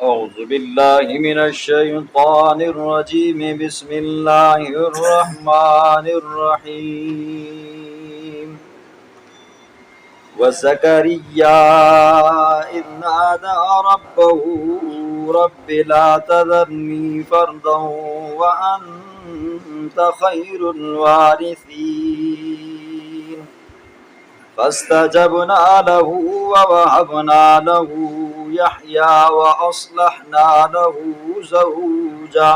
أعوذ بالله من الشيطان الرجيم بسم الله الرحمن الرحيم وزكريا إذ نادى ربه رب لا تذرني فردا وأنت خير الوارثين فاستجبنا له ووهبنا له يحيى وأصلحنا له زوجا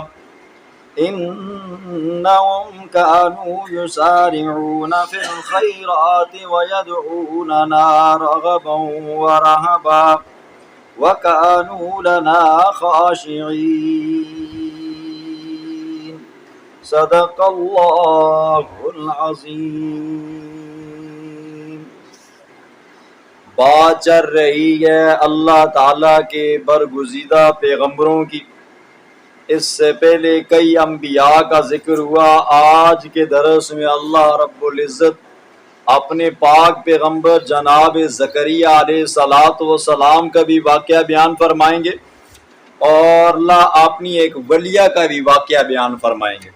إنهم كانوا يسارعون في الخيرات ويدعوننا رغبا ورهبا وكانوا لنا خاشعين صدق الله العظيم. بات چل رہی ہے اللہ تعالیٰ کے برگزیدہ پیغمبروں کی. اس سے پہلے کئی انبیاء کا ذکر ہوا. آج کے درس میں اللہ رب العزت اپنے پاک پیغمبر جناب زکریا علیہ السلام کا بھی واقعہ بیان فرمائیں گے اور اللہ اپنی ایک ولیہ کا بھی واقعہ بیان فرمائیں گے.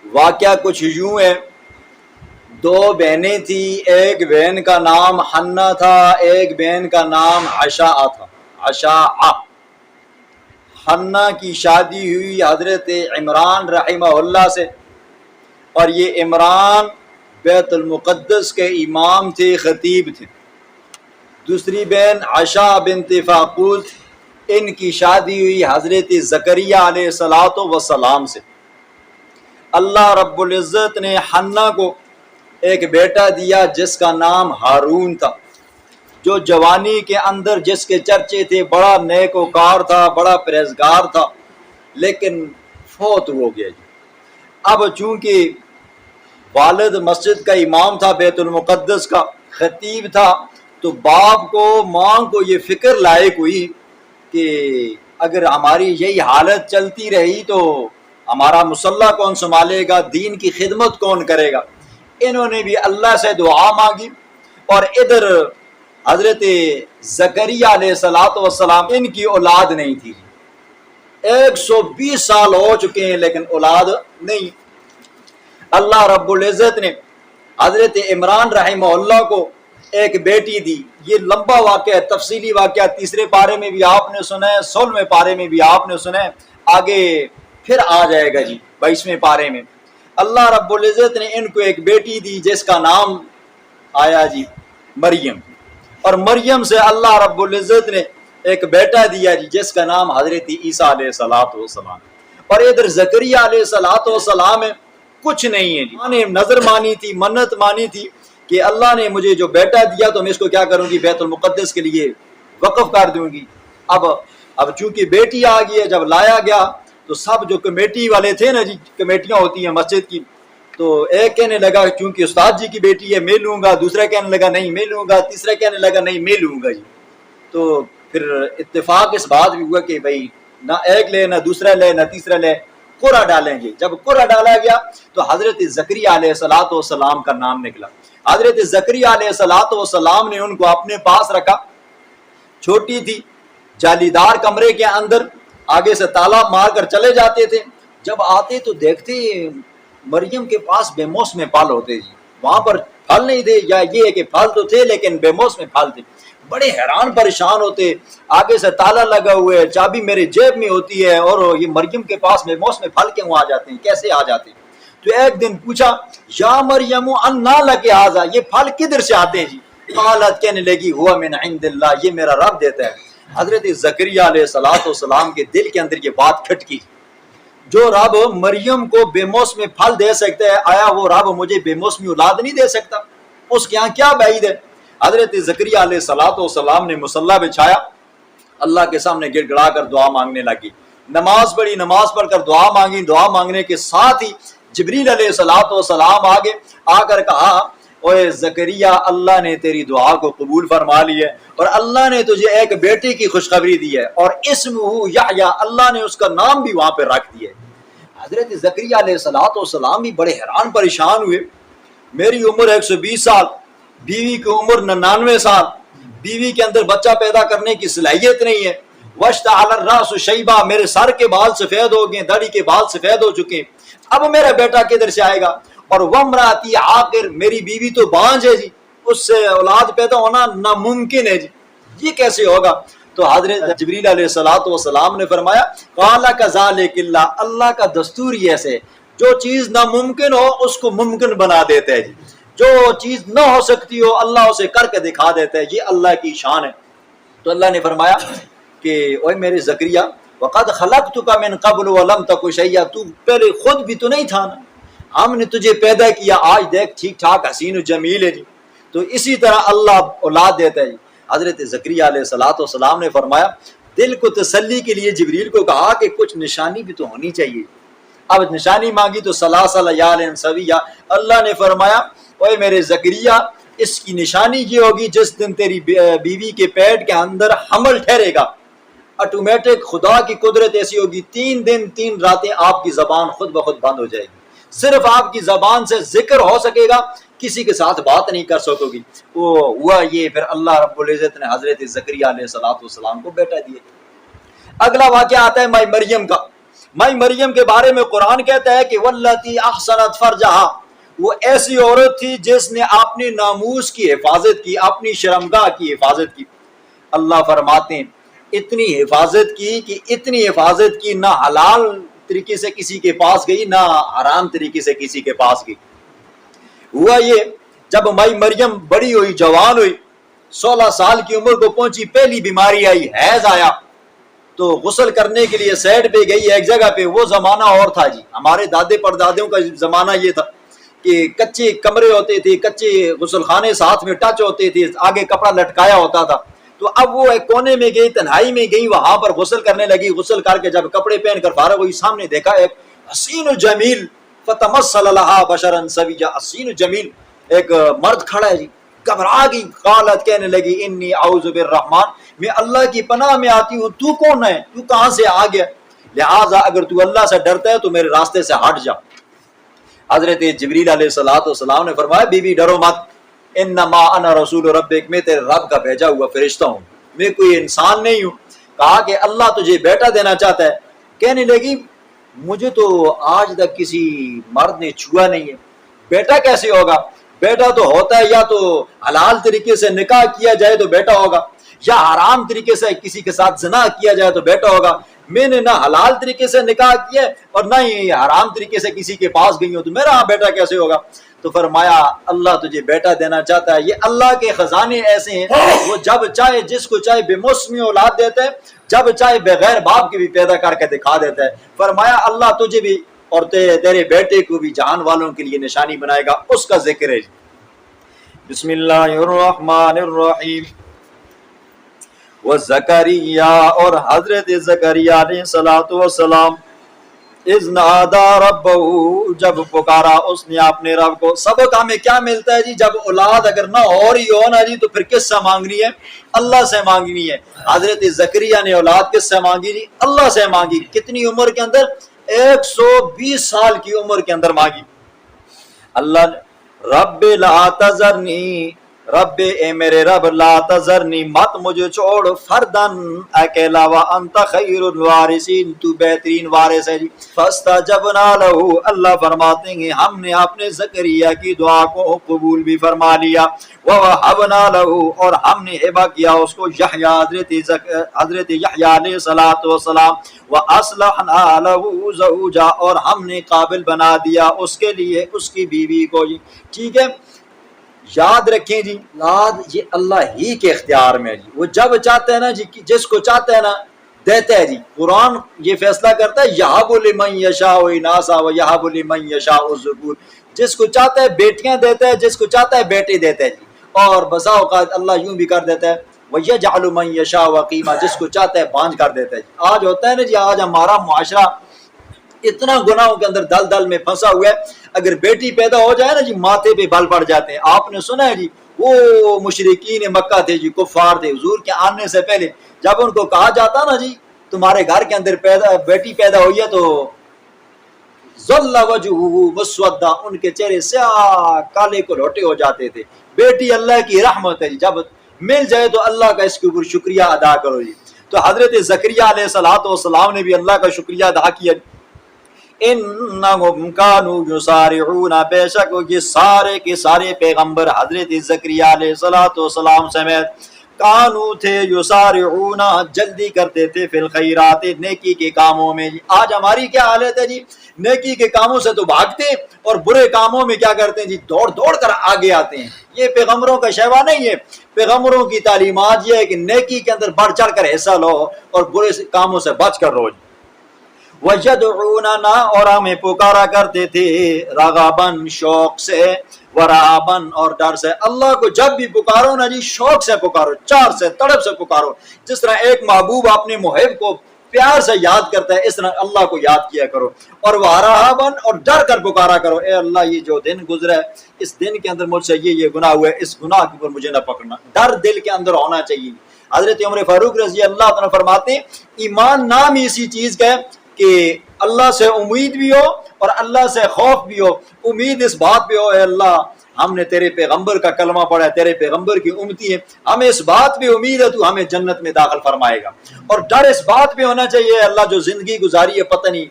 واقعہ کچھ یوں ہے. دو بہنیں تھیں. ایک بہن کا نام حنا تھا, ایک بہن کا نام عشاء تھا. حنا کی شادی ہوئی حضرت عمران رحمہ اللہ سے, اور یہ عمران بیت المقدس کے امام تھے, خطیب تھے. دوسری بہن عشاء بنت فاقود, ان کی شادی ہوئی حضرت زکریا علیہ السلام سے. اللہ رب العزت نے حنا کو ایک بیٹا دیا جس کا نام ہارون تھا, جو جوانی کے اندر جس کے چرچے تھے, بڑا نیک وکار تھا, بڑا پرہیزگار تھا, لیکن فوت ہو گیا. اب چونکہ والد مسجد کا امام تھا, بیت المقدس کا خطیب تھا, تو باپ کو ماں کو یہ فکر لاحق ہوئی کہ اگر ہماری یہی حالت چلتی رہی تو ہمارا مصلح کون سنبھالے گا, دین کی خدمت کون کرے گا. انہوں نے بھی اللہ سے دعا مانگی, اور ادھر حضرت زکریا علیہ السلام ان کی اولاد نہیں تھی. 120 سال ہو چکے ہیں لیکن اولاد نہیں. اللہ رب العزت نے حضرت عمران رحمہ اللہ کو ایک بیٹی دی. یہ لمبا واقعہ ہے, تفصیلی واقعہ 3 پارے میں بھی آپ نے سنا ہے, 16ویں پارے میں بھی آپ نے سنا ہے, آگے پھر آ جائے گا 22ویں پارے میں. اللہ رب العزت نے ان کو ایک بیٹی دی جس کا نام آیا مریم, اور مریم سے اللہ رب العزت نے ایک بیٹا دیا جس کا نام حضرت عیسیٰ علیہ السلام. اور ادھر زکریا علیہ السلام میں کچھ نہیں ہے. نے نظر مانی تھی, منت مانی تھی کہ اللہ نے مجھے جو بیٹا دیا تو میں اس کو کیا کروں گی, بیت المقدس کے لیے وقف کر دوں گی. اب چونکہ بیٹی آ گئی ہے, جب لایا گیا تو سب جو کمیٹی والے تھے نا کمیٹیاں ہوتی ہیں مسجد کی, تو ایک کہنے لگا چونکہ استاد جی کی بیٹی ہے میں لوں گا, دوسرا کہنے لگا نہیں میں لوں گا, تیسرا کہنے لگا نہیں میں لوں گا. تو پھر اتفاق اس بات بھی ہوا کہ بھائی نہ ایک لے, نہ دوسرا لے, نہ تیسرا لے, قرعہ ڈالیں گے. جب قرعہ ڈالا گیا تو حضرت زکریا علیہ السلام کا نام نکلا. حضرت زکریا علیہ السلام نے ان کو اپنے پاس رکھا. چھوٹی تھی, جالیدار کمرے کے اندر, آگے سے تالا مار کر چلے جاتے تھے. جب آتے تو دیکھتے مریم کے پاس بے موسم پھل ہوتے جی, وہاں پر پھل نہیں تھے, یا یہ ہے کہ پھل تو تھے لیکن بے موسم پھل تھے. بڑے حیران پریشان ہوتے, آگے سے تالا لگا ہوا ہے, چابی میرے جیب میں ہوتی ہے, اور یہ مریم کے پاس بے موسم پھل کیوں آ جاتے ہیں, کیسے آ جاتے ہیں. تو ایک دن پوچھا یا مریم انا لک ھذا, یہ پھل کدھر سے آتے ہیں جی. قالت, کہنے لگی ہوا من عند اللہ, یہ میرا رب دیتا ہے. حضرت زکریا علیہ السلام کے دل کے اندر یہ بات کھٹکی, جو رب مریم کو بے موسمی پھل دے سکتا ہے, آیا وہ رب مجھے بے موسمی اولاد نہیں دے سکتا؟ اس کے یہاں کیا بعید ہے. حضرت زکریا علیہ السلام نے مصلی بچھایا, اللہ کے سامنے گڑ گڑا کر دعا مانگنے لگی. نماز پڑھی, نماز پڑھ کر دعا مانگی. دعا مانگنے کے ساتھ ہی جبریل علیہ السلام آگے آ کر کہا اوے زکریا, اللہ نے تیری دعا کو قبول فرما لی ہے, اور اللہ نے تجھے ایک بیٹے کی خوشخبری دی ہے, اور اسمہ یحییٰ, اللہ نے اس کا نام بھی وہاں پہ رکھ دیا ہے. حضرت زکریا علیہ السلام بھی بڑے حیران پریشان ہوئے. میری عمر 120 سال, بیوی کی عمر 99 سال, بیوی کے اندر بچہ پیدا کرنے کی صلاحیت نہیں ہے, واشتعل الراس شیبا، میرے سر کے بال سفید ہو گئے، داڑھی کے بال سفید ہو چکے، اب میرا بیٹا کدھر سے آئے گا؟ اور وامراتی عاقر، میری بیوی تو بانجھ ہے جی، اس سے اولاد پیدا ہونا ناممکن ہے جی، یہ کیسے ہوگا؟ تو حضرت جبریل علیہ الصلوۃ والسلام نے فرمایا قال کذالک اللہ، اللہ کا دستور ہی ایسے ہے، جو چیز ناممکن ہو اس کو ممکن بنا دیتا ہے جی، جو چیز نہ ہو سکتی ہو اللہ اسے کر کے دکھا دیتا ہے، یہ اللہ کی شان ہے۔ تو اللہ نے فرمایا کہ اوے میرے زکریا وقد خلقتک من قبل ولم تک شیئا، تو پہلے خود بھی تو نہیں تھا نا، ہم نے تجھے پیدا کیا، آج دیکھ ٹھیک ٹھاک حسین و جمیل ہے جی۔ تو اسی طرح اللہ اولاد دیتا ہے جی۔ حضرت زکریا علیہ الصلوۃ والسلام نے فرمایا، دل کو تسلی کے لیے جبریل کو کہا کہ کچھ نشانی بھی تو ہونی چاہیے۔ اب نشانی مانگی تو سلاسل عیال سویہ، اللہ نے فرمایا اوے میرے زکریا اس کی نشانی یہ ہوگی جس دن تیری بیوی کے پیٹ کے اندر حمل ٹھہرے گا، آٹومیٹک خدا کی قدرت ایسی ہوگی 3 دن 3 راتیں آپ کی زبان خود بخود بند ہو جائے گی، صرف آپ کی زبان سے ذکر ہو سکے گا، کسی کے ساتھ بات نہیں کر سکو گی۔ وہ ہوا یہ، پھر اللہ رب العزت نے حضرت زکریا علیہ السلام کو بیٹا دیا۔ اگلا واقعہ آتا ہے مائی مریم کا۔ مائی مریم کے بارے میں قرآن کہتا ہے کہ واللتی احصنت فرجہا، وہ ایسی عورت تھی جس نے اپنی ناموس کی حفاظت کی، اپنی شرمگاہ کی حفاظت کی۔ اللہ فرماتے ہیں اتنی حفاظت کی کہ اتنی حفاظت کی، نہ حلال طریقے سے کسی کے پاس گئی نہ حرام طریقے سے کسی کے پاس گئی۔ ہوا یہ جب مائی مریم بڑی ہوئی، جوان ہوئی، 16 سال کی عمر کو پہنچی، پہلی بیماری آئی، حیض آیا، تو غسل کرنے کے لیے سائڈ پہ گئی ایک جگہ پہ۔ وہ زمانہ اور تھا جی، ہمارے دادے پردادوں کا زمانہ یہ تھا کہ کچے کمرے ہوتے تھے، کچے غسل خانے ساتھ میں ٹچ ہوتے تھے، آگے کپڑا لٹکایا ہوتا تھا۔ تو اب وہ ایک کونے میں گئی، تنہائی میں گئی، وہاں پر غسل کرنے لگی۔ غسل کر کے جب کپڑے پہن کر فارغ ہوئی، سامنے دیکھا ایک حسین و جمیل فتمثل لها بشرا سویا، حسین و جمیل ایک مرد کھڑا ہے جی۔ گھبرا گئی، قالت کہنے لگی انی اعوذ بالرحمن، میں اللہ کی پناہ میں آتی ہوں، تو کون ہے، تو کہاں سے آ گیا، لہٰذا اگر تو اللہ سے ڈرتا ہے تو میرے راستے سے ہٹ جا۔ حضرت جبریل علیہ السلام نے فرمایا بی بی ڈرو مت، انما انا رسول ربک، میں تیرے رب کا بھیجا ہوا فرشتہ ہوں، میں کوئی انسان نہیں ہوں۔ کہا کہ اللہ تجھے بیٹا دینا چاہتا ہے۔ کہنے لگی مجھے تو آج تک کسی مرد نے چھوا نہیں ہے، بیٹا کیسے ہوگا؟ بیٹا تو ہوتا ہے یا تو حلال طریقے سے نکاح کیا جائے تو بیٹا ہوگا، یا حرام طریقے سے کسی کے ساتھ زنا کیا جائے تو بیٹا ہوگا۔ میں نے نہ حلال طریقے سے نکاح کیا اور نہ ہی حرام طریقے سے کسی کے پاس گئی ہوں، تو میرا بیٹا کیسے ہوگا؟ تو فرمایا اللہ تجھے بیٹا دینا چاہتا ہے۔ یہ اللہ کے خزانے ایسے ہیں، وہ جب چاہے جس کو چاہے بے موسمی اولاد دیتا ہے، جب چاہے بغیر باپ کے بھی پیدا کر کے دکھا دیتا ہے۔ فرمایا اللہ تجھے بھی اور تیرے بیٹے کو بھی جہان والوں کے لیے نشانی بنائے گا، اس کا ذکر ہے۔ بسم اللہ الرحمن الرحیم۔ وزکریا، اور حضرت زکریا علیہ السلام اذ نادى ربه، جب پکارا اس نے اپنے رب کو۔ سبق ہمیں کیا ملتا ہے جی؟ جب اولاد اگر نہ ہو رہی ہو نا جی تو پھر کس سے مانگنی ہے؟ اللہ سے مانگنی ہے۔ حضرت زکریا نے اولاد کس سے مانگی جی؟ اللہ سے مانگی۔ کتنی عمر کے اندر؟ 120 سال کی عمر کے اندر مانگی۔ اللہ نے رب لا تذرنی، رب اے میرے رب لا تذرنی، مت مجھے چھوڑ، فردن اکیلا، وانت خیر الوارثین، تو بہترین وارث ہے جی۔ فاستجبنا لہ، اللہ فرماتے ہیں ہم نے اپنے زکریا کی دعا کو قبول بھی فرما لیا۔ ووہبنا لہ، اور ہم نے ہبہ کیا اس کو یحییٰ، حضرت یحییٰ علیہ السلام، واصلحنا لہ زوجا، اور ہم نے قابل بنا دیا اس کے لیے اس کی بیوی کو جی۔ ٹھیک ہے، یاد رکھیں جی، اولاد یہ اللہ ہی کے اختیار میں ہے جی، وہ جب چاہتا ہے نا جی، جس کو چاہتا ہے نا دیتا ہے جی۔ قرآن یہ فیصلہ کرتا ہے یہب لمن یشاء اناثا ویہب لمن یشاء الذکور، جس کو چاہتا ہے بیٹیاں دیتا ہے، جس کو چاہتا ہے بیٹے دیتا ہے جی۔ اور بسا اوقات اللہ یوں بھی کر دیتا ہے ویجعل من یشاء عقیما، جس کو چاہتا ہے بانجھ کر دیتا ہے جی۔ آج ہوتا ہے نا جی، آج ہمارا معاشرہ اتنا گناہوں کے اندر دل دل میں پھنسا ہوا ہے، اگر بیٹی پیدا ہو جائے نا جی ماتھے پہ بل پڑ جاتے ہیں۔ آپ نے سنا ہے جی وہ مشرکین مکہ تھے جی، کفار تھے، حضور کے آنے سے پہلے جب ان کو کہا جاتا نا جی تمہارے گھر کے اندر بیٹی پیدا ہوئی ہے تو ظل وجہہ مسودا، ان کے چہرے سیاہ کالے کو لوٹے ہو جاتے تھے۔ بیٹی اللہ کی رحمت ہے جی، جب مل جائے تو اللہ کا اس کے اوپر شکریہ ادا کرو جی۔ تو حضرت زکریا علیہ الصلوۃ والسلام نے بھی اللہ کا شکریہ ادا کیا. انہم کانوا یسارعون، بے شک یہ سارے کے سارے پیغمبر حضرت زکریا علیہ الصلوۃ والسلام سمیت کانو تھے یسارعون، جلدی کرتے تھے، فی الخیرات، نیکی کے کاموں میں. آج ہماری کیا حالت ہے جی؟ نیکی کے کاموں سے تو بھاگتے ہیں اور برے کاموں میں کیا کرتے ہیں جی؟ دوڑ دوڑ کر آگے آتے ہیں. یہ پیغمبروں کا شیوا نہیں ہے. پیغمبروں کی تعلیمات یہ ہے کہ نیکی کے اندر بڑھ چڑھ کر حصہ لو اور برے کاموں سے بچ کر رہو. وَيَدْعُونَنَا، اور ہمیں پکارا کرتے تھے، رغباً، شوق سے، ورہباً، اور ڈر سے. اللہ کو جب بھی پکارو نا جی، شوق سے پکارو، چار سے، تڑپ سے پکارو. جس طرح ایک محبوب اپنے محب کو پیار سے یاد کرتا ہے، اس طرح اللہ کو یاد کیا کرو. اور ورہباً، اور ڈر کر پکارا کرو، اے اللہ یہ جو دن گزرا ہے، اس دن کے اندر مجھ سے یہ گناہ ہوا ہے، اس گناہ کے اوپر مجھے نہ پکڑنا. ڈر دل کے اندر ہونا چاہیے. حضرت عمر فاروق رضی اللہ عنہ فرماتے ہیں ایمان نام ہی اسی چیز کا ہے کہ اللہ سے امید بھی ہو اور اللہ سے خوف بھی ہو. امید اس بات پہ ہو، اے اللہ ہم نے تیرے پیغمبر کا کلمہ پڑھا ہے، تیرے پیغمبر کی امتی ہے، ہمیں اس بات پہ امید ہے تو ہمیں جنت میں داخل فرمائے گا. اور ڈر اس بات پہ ہونا چاہیے، اللہ جو زندگی گزاری ہے پتہ نہیں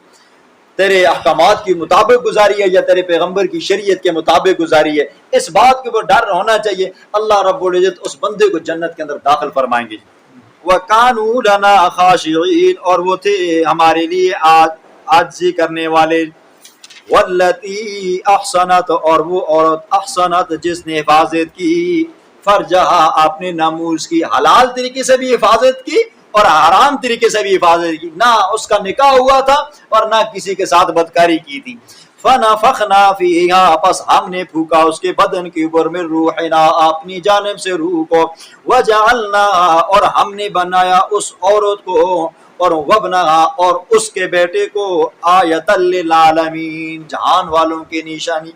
تیرے احکامات کے مطابق گزاری ہے یا تیرے پیغمبر کی شریعت کے مطابق گزاری ہے. اس بات کے اوپر ڈر ہونا چاہیے. اللہ رب العزت اس بندے کو جنت کے اندر داخل فرمائیں گے. وَكَانُوا لَنَا خَاشِعِينَ، اور وہ تھے ہمارے لیے عاجزی کرنے والے. والتی احسنت، اور وہ عورت احسنت جس نے حفاظت کی، فرجہا اپنے ناموس کی، حلال طریقے سے بھی حفاظت کی اور حرام طریقے سے بھی حفاظت کی. نہ اس کا نکاح ہوا تھا اور نہ کسی کے ساتھ بدکاری کی تھی. فنفخنا فیہا، پس ہم نے پھونکا اس کے بدن کے اوپر میں روحنا، اپنی جانب سے روح کو. وجعلنا، اور ہم نے بنایا اس عورت کو اور وابنہا، اور اس کے بیٹے کو، آیۃ للعالمین، جہان والوں کی نشانی.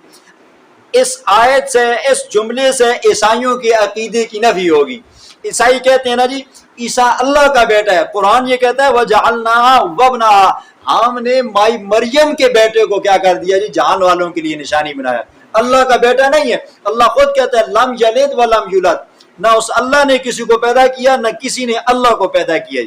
اس آیت سے، اس جملے سے عیسائیوں کے عقیدے کی نفی ہوگی. عیسائی کہتے ہیں نا جی عیسیٰ اللہ کا بیٹا ہے. قرآن یہ کہتا ہے وجعلناہا وابنہا، ہم نے مائی مریم کے بیٹے کو کیا کر دیا جی؟ جہان والوں کے لیے نشانی بنایا. اللہ کا بیٹا نہیں ہے. اللہ خود کہتا ہے لم یلد ولم یولد، نہ اس اللہ نے کسی کو پیدا کیا نہ کسی نے اللہ کو پیدا کیا.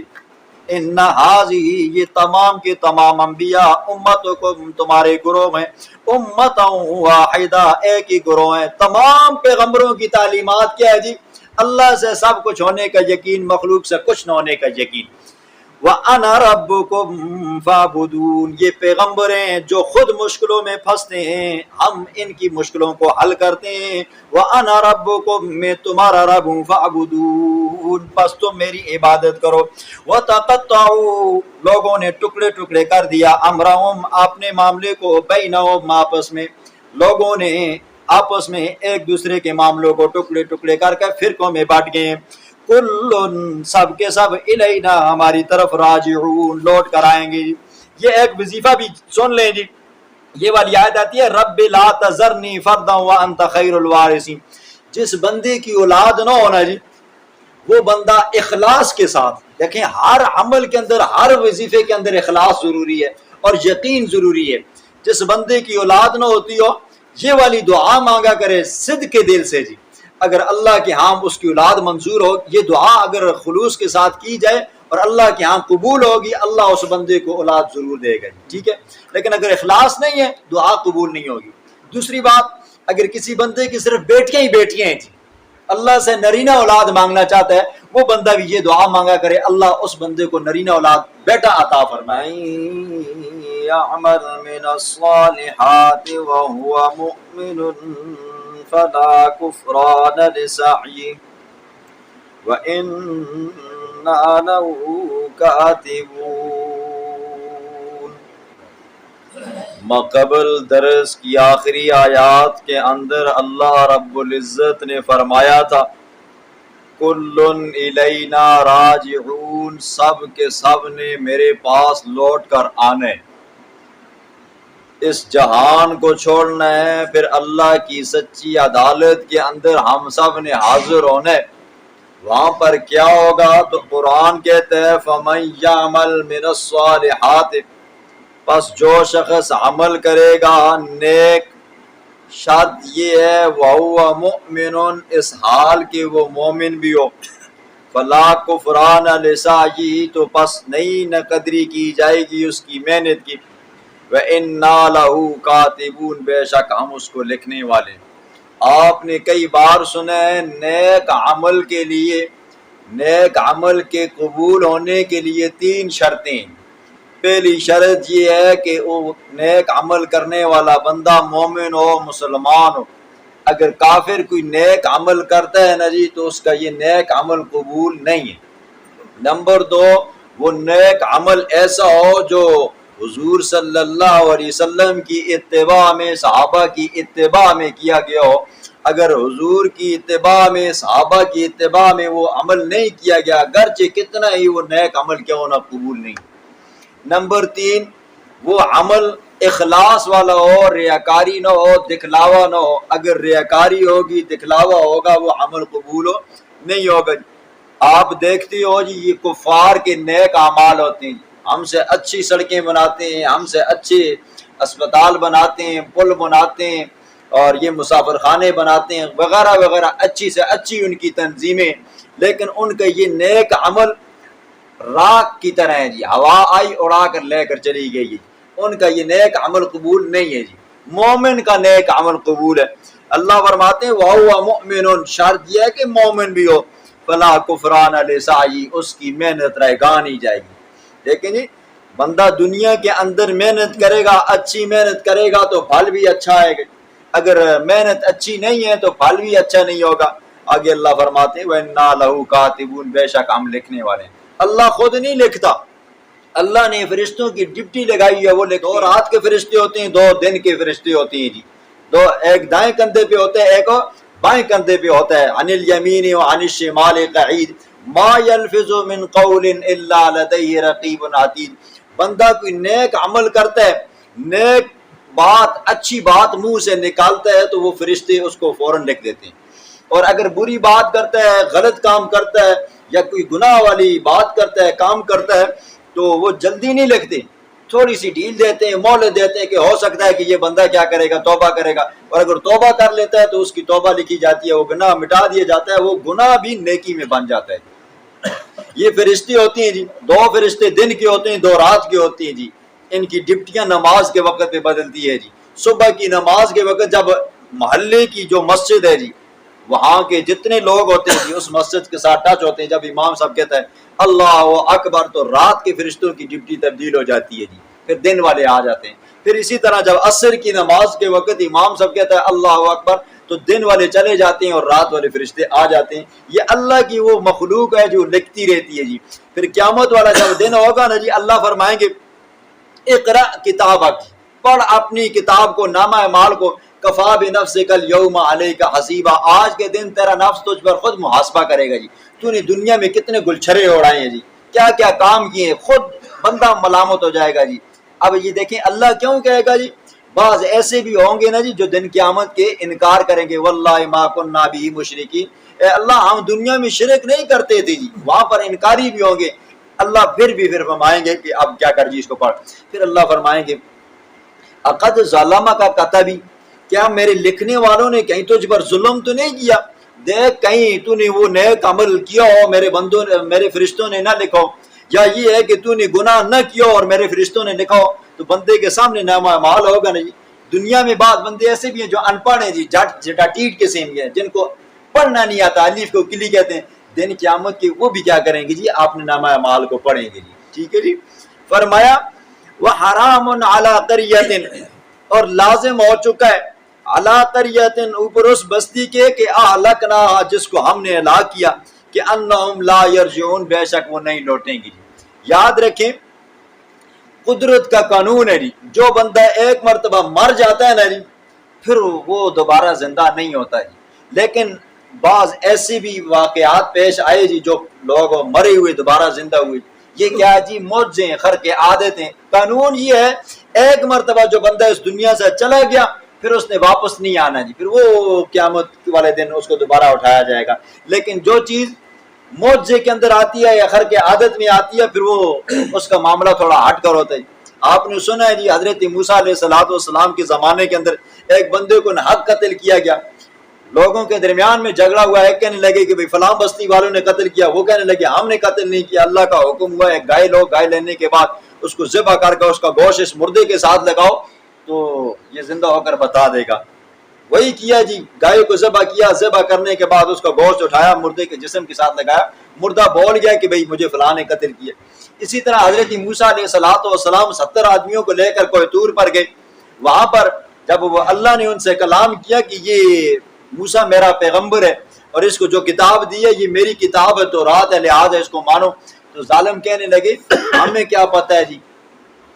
ان ہذہ، یہ تمام کے تمام انبیاء، امتکم، تمہارے گروہ ہیں، امتا واحدہ، ایک ہی گروہ ہیں. تمام پیغمبروں کی تعلیمات کیا ہے جی؟ اللہ سے سب کچھ ہونے کا یقین، مخلوق سے کچھ نہ ہونے کا یقین. وَأَنَا رَبُّكُمْ فَاعْبُدُونِ، یہ پیغمبر ہیں جو خود مشکلوں میں پھنستے ہیں، ہم ان کی مشکلوں کو حل کرتے ہیں. وَأَنَا رَبُّكُمْ، میں تمہارا رب ہوں، فَاعْبُدُونِ، پس تم میری عبادت کرو. وَتَقَطَّعُوا، لوگوں نے ٹکڑے ٹکڑے کر دیا، أَمْرَهُمْ، اپنے معاملے کو، بَيْنَهُمْ، آپس میں. لوگوں نے آپس میں ایک دوسرے کے معاملوں کو ٹکڑے ٹکڑے کر کے فرقوں میں بانٹ گئے. کلن، سب کے سب، الینا، ہماری طرف، راجعون، لوٹ کر آئیں گے. یہ ایک وظیفہ بھی سن لیں جی. یہ والی آیت آتی ہے رب لا تذرنی فردا وانت خیر الوارثین. جس بندے کی اولاد نہ ہونا جی، وہ بندہ اخلاص کے ساتھ، دیکھیں ہر عمل کے اندر، ہر وظیفے کے اندر اخلاص ضروری ہے اور یقین ضروری ہے. جس بندے کی اولاد نہ ہوتی ہو، یہ والی دعا مانگا کرے صدق کے دل سے جی. اگر اللہ کے ہاں اس کی اولاد منظور ہو، یہ دعا اگر خلوص کے ساتھ کی جائے اور اللہ کے ہاں قبول ہوگی، اللہ اس بندے کو اولاد ضرور دے گا. ٹھیک ہے، لیکن اگر اخلاص نہیں ہے دعا قبول نہیں ہوگی. دوسری بات، اگر کسی بندے کی صرف بیٹیاں ہی بیٹیاں ہیں جی، اللہ سے نرینہ اولاد مانگنا چاہتا ہے، وہ بندہ بھی یہ دعا مانگا کرے اللہ اس بندے کو نرینہ اولاد بیٹا عطا فرمائے. یعمل من الصالحات وهو مؤمن فلا کفران لسعیہ وَإِنَّا لَهُ كَاتِبُونَ. مقبل درس کی آخری آیات کے اندر اللہ رب العزت نے فرمایا تھا کلن الینا راجعون، سب کے سب نے میرے پاس لوٹ کر آنے. اس جہان کو چھوڑنا ہے، پھر اللہ کی سچی عدالت کے اندر ہم سب نے حاضر ہونا ہے. وہاں پر کیا ہوگا؟ تو قرآن کہتا ہے فَمَن يَعْمَلْ مِنَ الصَّالِحَاتِ، پس جو شخص عمل کرے گا نیک، شرط یہ ہے وَهُوَ مُؤْمِنٌ، اس حال کہ وہ مومن بھی ہو. فلا کفران لسعیہ، تو پس نہیں نہ قدری کی جائے گی اس کی محنت کی، وَإِنَّا لَهُ كَاتِبُونَ، بے شک ہم اس کو لکھنے والے۔ آپ نے کئی بار سنا ہے نیک عمل کے لیے، نیک عمل کے قبول ہونے کے لیے 3 شرطیں۔ پہلی شرط یہ ہے کہ وہ نیک عمل کرنے والا بندہ مومن ہو، مسلمان ہو۔ اگر کافر کوئی نیک عمل کرتا ہے نا جی تو اس کا یہ نیک عمل قبول نہیں ہے۔ نمبر 2، وہ نیک عمل ایسا ہو جو حضور صلی اللہ علیہ وسلم کی اتباع میں، صحابہ کی اتباع میں کیا گیا ہو۔ اگر حضور کی اتباع میں، صحابہ کی اتباع میں وہ عمل نہیں کیا گیا، اگرچہ کتنا ہی وہ نیک عمل کیا ہونا، قبول نہیں۔ نمبر 3، وہ عمل اخلاص والا ہو، ریاکاری نہ ہو، دکھلاوا نہ ہو۔ اگر ریاکاری ہوگی، دکھلاوا ہوگا، وہ عمل قبول نہیں ہوگا۔ آپ دیکھتے ہو جی یہ کفار کے نیک اعمال ہوتے ہیں، ہم سے اچھی سڑکیں بناتے ہیں، ہم سے اچھے اسپتال بناتے ہیں، پل بناتے ہیں، اور یہ مسافر خانے بناتے ہیں وغیرہ وغیرہ، اچھی سے اچھی ان کی تنظیمیں، لیکن ان کا یہ نیک عمل راک کی طرح ہے جی، ہوا آئی اڑا کر لے کر چلی گئی، ان کا یہ نیک عمل قبول نہیں ہے جی۔ مومن کا نیک عمل قبول ہے۔ اللہ فرماتے ہیں وَهُوَ مُؤْمِنٌ، شرط یہ ہے کہ مومن بھی ہو، فَلَا كُفْرَانَ لِسَعْيِهِ، اس کی محنت رائگان ہی جائے گی۔ لیکن جی بندہ دنیا کے اندر محنت کرے گا، اچھی محنت کرے گا تو پھل بھی اچھا آئے گا، اگر محنت اچھی نہیں ہے تو پھل بھی اچھا نہیں ہوگا۔ آگے اللہ فرماتے ہیں وَإِنَّا لَهُ كَاتِبُونَ، بے شک ہم لکھنے والے ہیں۔ اللہ خود نہیں لکھتا، اللہ نے فرشتوں کی ڈپٹی لگائی ہے، وہ لکھتے ہیں۔ 2 رات کے فرشتے ہوتے ہیں، 2 دن کے فرشتے ہوتے ہیں جی، 2 ایک دائیں کندھے پہ ہوتا ہے، ایک بائیں کندھے پہ ہوتا ہے۔ عن الیمین وعن الشمال قعید ما یلفظ من قول الا لدیہ رقیب عتید۔ بندہ کوئی نیک عمل کرتا ہے، نیک بات، اچھی بات منہ سے نکالتا ہے تو وہ فرشتے اس کو فوراً لکھ دیتے ہیں، اور اگر بری بات کرتا ہے، غلط کام کرتا ہے یا کوئی گناہ والی بات کرتا ہے، کام کرتا ہے تو وہ جلدی نہیں لکھتے، تھوڑی سی ڈھیل دیتے ہیں، مہلت دیتے ہیں کہ ہو سکتا ہے کہ یہ بندہ کیا کرے گا، توبہ کرے گا، اور اگر توبہ کر لیتا ہے تو اس کی توبہ لکھی جاتی ہے، وہ گناہ مٹا دیا جاتا ہے، وہ گناہ بھی نیکی میں بن جاتا ہے۔ یہ فرشتے ہوتی ہیں جی، 2 فرشتے دن کے ہوتے ہیں، 2 رات کے ہوتے ہیں جی۔ ان کی ڈپٹیاں نماز کے وقت پہ بدلتی ہے جی۔ صبح کی نماز کے وقت جب محلے کی جو مسجد ہے جی، وہاں کے جتنے لوگ ہوتے ہیں جی اس مسجد کے ساتھ ٹچ ہوتے ہیں، جب امام صاحب کہتا ہے اللہ اکبر تو رات کے فرشتوں کی ڈپٹی تبدیل ہو جاتی ہے جی، پھر دن والے آ جاتے ہیں۔ پھر اسی طرح جب عصر کی نماز کے وقت امام صاحب کہتا ہے اللہ اکبر تو دن والے چلے جاتے ہیں اور رات والے فرشتے آ جاتے ہیں۔ یہ اللہ کی وہ مخلوق ہے جو لکھتی رہتی ہے جی۔ پھر قیامت والا جب دن ہوگا نا جی، اللہ فرمائیں گے اقرأ کتابک، پڑھ اپنی کتاب کو، نامہ اعمال کو، کفا بنفسک الیوم علیک حسیبا، آج کے دن تیرا نفس تجھ پر خود محاسبہ کرے گا جی۔ تو نے دنیا میں کتنے گلچھرے اڑائے ہیں جی، کیا کیا کام کیے ہیں، خود بندہ ملامت ہو جائے گا جی۔ اب یہ دیکھیں اللہ کیوں کہے گا جی، بعض ایسے بھی ہوں گے نا جی جو دن قیامت کے انکار کریں گے، واللہ ما کننا بہ مشرکین، اے اللہ ہم دنیا میں شرک نہیں کرتے تھے جی، وہاں پر انکاری بھی ہوں گے۔ اللہ پھر فرمائیں گے کہ اب کیا کر جی اس کو پڑھ، پھر اللہ فرمائیں گے اقد ظلمک کتبی، کیا میرے لکھنے والوں نے کہیں تجھ پر ظلم تو نہیں کیا، دیکھ کہیں تو نے وہ نیک عمل کیا ہو، میرے بندوں میرے فرشتوں نے نہ لکھو، یا یہ ہے کہ تو نے گناہ نہ کیا اور میرے فرشتوں نے لکھا ہو، تو بندے کے سامنے نامہ اعمال ہوگا نہیں۔ دنیا میں بعض بندے ایسے بھی ہیں جو ان پڑھ ہیں جی، جٹا ٹیٹ کے سیم ہیں، جن کو پڑھنا نہیں آتا، الف کو کلی کہتے ہیں، دن قیامت کے وہ بھی کیا کریں گے جی، آپ نے نامہ اعمال کو پڑھیں گے جی، ٹھیک ہے جی۔ فرمایا وحرام علی قریۃ، اور لازم ہو چکا ہے علی قریۃ، اوپر اس بستی کے کہ اہلکنا، جس کو ہم نے ہلاک کیا، کہ انہم لا یرجعون، بے شک وہ نہیں لوٹیں گے جی۔ یاد رکھیں قدرت کا قانون ہے جی، جو بندہ ایک مرتبہ مر جاتا ہے نا جی پھر وہ دوبارہ زندہ نہیں ہوتا جی۔ لیکن بعض ایسے بھی واقعات پیش آئے جی جو لوگ مرے ہوئے دوبارہ زندہ ہوئے، یہ کیا ہے جی، معجزے، خرق عادتیں۔ قانون یہ ہے ایک مرتبہ جو بندہ اس دنیا سے چلا گیا پھر اس نے واپس نہیں آنا جی، پھر وہ قیامت والے دن اس کو دوبارہ اٹھایا جائے گا۔ لیکن جو چیز معجزے کے اندر آتی ہے یا خرق عادت میں آتی ہے پھر وہ اس کا معاملہ تھوڑا ہٹ کر ہوتا ہے۔ آپ نے سنا ہے جی حضرت موسیٰ علیہ السلام کے زمانے کے اندر ایک بندے کو ناحق قتل کیا گیا، لوگوں کے درمیان میں جھگڑا ہوا، ایک کہنے لگے کہ بھئی فلاں بستی والوں نے قتل کیا، وہ کہنے لگے ہم نے قتل نہیں کیا، اللہ کا حکم ہوا ہے گائے لو، گائے لینے کے بعد اس کو ذبح کر کے اس کا گوشت اس مردے کے ساتھ لگاؤ تو یہ زندہ ہو کر بتا دے گا۔ وہی کیا جی، گائے کو ذبح کیا، ذبح کرنے کے بعد اس کا گوشت اٹھایا، مردے کے جسم کے ساتھ لگایا، مردہ بول گیا کہ بھئی مجھے فلاں نے قتل کیا۔ اسی طرح حضرت موسیٰ علیہ السلام 70 آدمیوں کو لے کر کوہ طور پر گئے، وہاں پر جب وہ اللہ نے ان سے کلام کیا کہ یہ موسیٰ میرا پیغمبر ہے اور اس کو جو کتاب دی ہے یہ میری کتاب ہے، تورات ہے، لہٰذا اس کو مانو، تو ظالم کہنے لگے ہمیں کیا پتہ ہے جی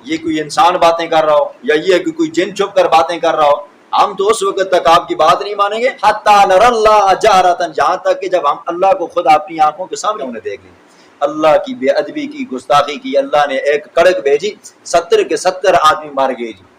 یہ کوئی انسان باتیں کر رہا ہو یا یہ کہ کوئی جن چھپ کر باتیں کر رہا ہو، ہم تو اس وقت تک آپ کی بات نہیں مانیں گے حتی نر اللہ جہرۃ، جہاں تک کہ جب ہم اللہ کو خود اپنی آنکھوں کے سامنے انہیں دیکھ لیں۔ اللہ کی بے ادبی کی، گستاخی کی، اللہ نے ایک کڑک بھیجی، 70 کے 70 آدمی مار گئے جی۔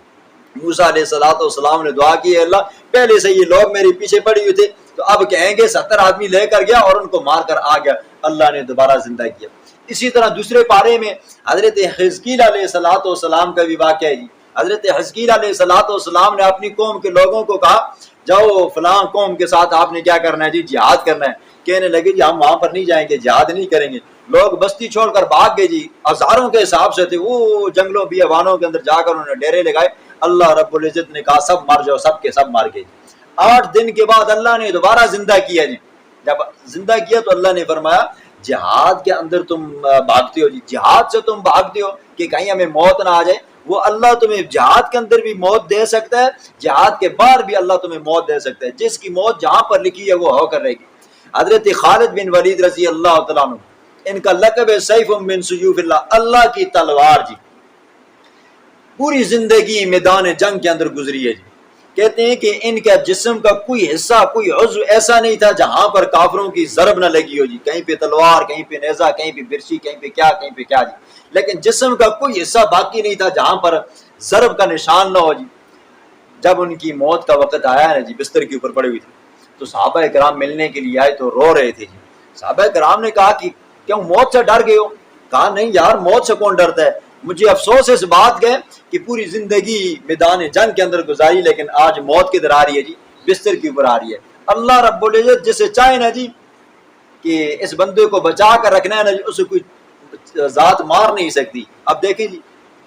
موسیٰ علیہ السلام نے دعا کی، اللہ پہلے سے یہ لوگ میرے پیچھے پڑے ہوئے تھے تو اب کہیں گے 70 آدمی لے کر گیا اور ان کو مار کر آ گیا، اللہ نے دوبارہ زندہ کیا۔ اسی طرح دوسرے پارے میں حضرت حزقیل علیہ السلام کا بھی واقعہ ہے جی۔ حضرت حزقیل علیہ السلام نے اپنی قوم کے لوگوں کو کہا جاؤ فلاں قوم کے ساتھ آپ نے کیا کرنا ہے جی، جہاد کرنا ہے۔ کہنے لگے جی ہم وہاں پر نہیں جائیں گے، جہاد نہیں کریں گے۔ لوگ بستی چھوڑ کر بھاگ گئے جی، ہزاروں کے حساب سے تھے، وہ جنگلوں بیابانوں کے اندر جا کر انہوں نے ڈیرے لگائے۔ اللہ رب العزت نے کہا سب مر جاؤ، سب کے سب مار گئے۔ 8 دن کے بعد اللہ نے دوبارہ زندہ کیا جی۔ جب زندہ کیا تو اللہ نے فرمایا جہاد کے اندر تم بھاگتے ہو جی، جہاد سے تم بھاگتے ہو کہ کہیں ہمیں موت نہ آ جائے، وہ اللہ تمہیں جہاد کے اندر بھی موت دے سکتا ہے، جہاد کے باہر بھی اللہ تمہیں موت دے سکتا ہے، جس کی موت جہاں پر لکھی ہے وہ ہو کر رہے گی۔ حضرت خالد بن ولید رضی اللہ تعالیٰ عنہ، ان کا لقب ہے سیف من سیوف اللہ، اللہ کی تلوار جی۔ پوری زندگی میدان جنگ کے اندر گزری ہے جی۔ کہتے ہیں کہ ان کا جسم کا کوئی حصہ، کوئی عضو ایسا نہیں تھا جہاں پر کافروں کی ضرب نہ لگی ہو جی، کہیں پہ تلوار، کہیں پہ نیزہ، کہیں پہ برچی، کہیں پہ کیا، کہیں پہ کیا جی، لیکن جسم کا کوئی حصہ باقی نہیں تھا جہاں پر ضرب کا نشان نہ ہو جی۔ جب ان کی موت کا وقت آیا ہے جی، بستر کے اوپر پڑے ہوئے تھے تو صحابہ کرام ملنے کے لیے آئے تو رو رہے تھے جی۔ صحابہ کرام نے کہا کہ کیوں موت سے ڈر گئے ہو؟ کہا نہیں یار، موت سے کون ڈرتا ہے، مجھے افسوس اس بات کا کہ پوری زندگی میدان جنگ کے اندر گزاری لیکن آج موت کدھر آ رہی ہے جی، بستر کے اوپر آ رہی ہے۔ اللہ رب العزت جسے چاہے نا جی کہ اس بندے کو بچا کر رکھنا ہے نا جی، اسے کوئی ذات مار نہیں سکتی۔ اب دیکھیں جی،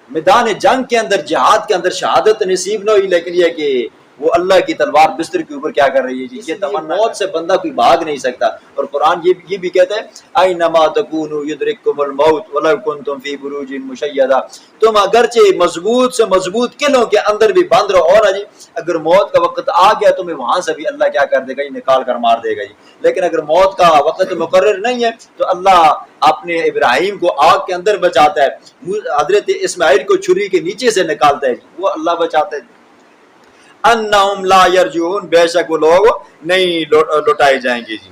میدان جنگ کے اندر، جہاد کے اندر شہادت نصیب نہ ہوئی، لیکن یہ کہ وہ اللہ کی تلوار بستر کے اوپر کیا کر رہی ہے جی، یہ تمنا، موت سے بندہ کوئی بھاگ نہیں سکتا۔ اور قرآن یہ بھی کہتا ہے اینما تکونوا یدرککم الموت ولو کنتم فی بروج مشیدہ، تم اگرچہ مضبوط سے مضبوط قلعوں کے اندر بھی بند رہو نا جی، اگر موت کا وقت آ گیا تمہیں وہاں سے بھی اللہ کیا کر دے گا جی، نکال کر مار دے گا جی۔ لیکن اگر موت کا وقت مقرر نہیں ہے تو اللہ اپنے ابراہیم کو آگ کے اندر بچاتا ہے، حضرت اسماعیل کو چھری کے نیچے سے نکالتا ہے جی، وہ اللہ بچاتا ہے۔ انہم لا یرجعون، بے شک وہ لوگ نہیں لوٹائے جائیں گے جی۔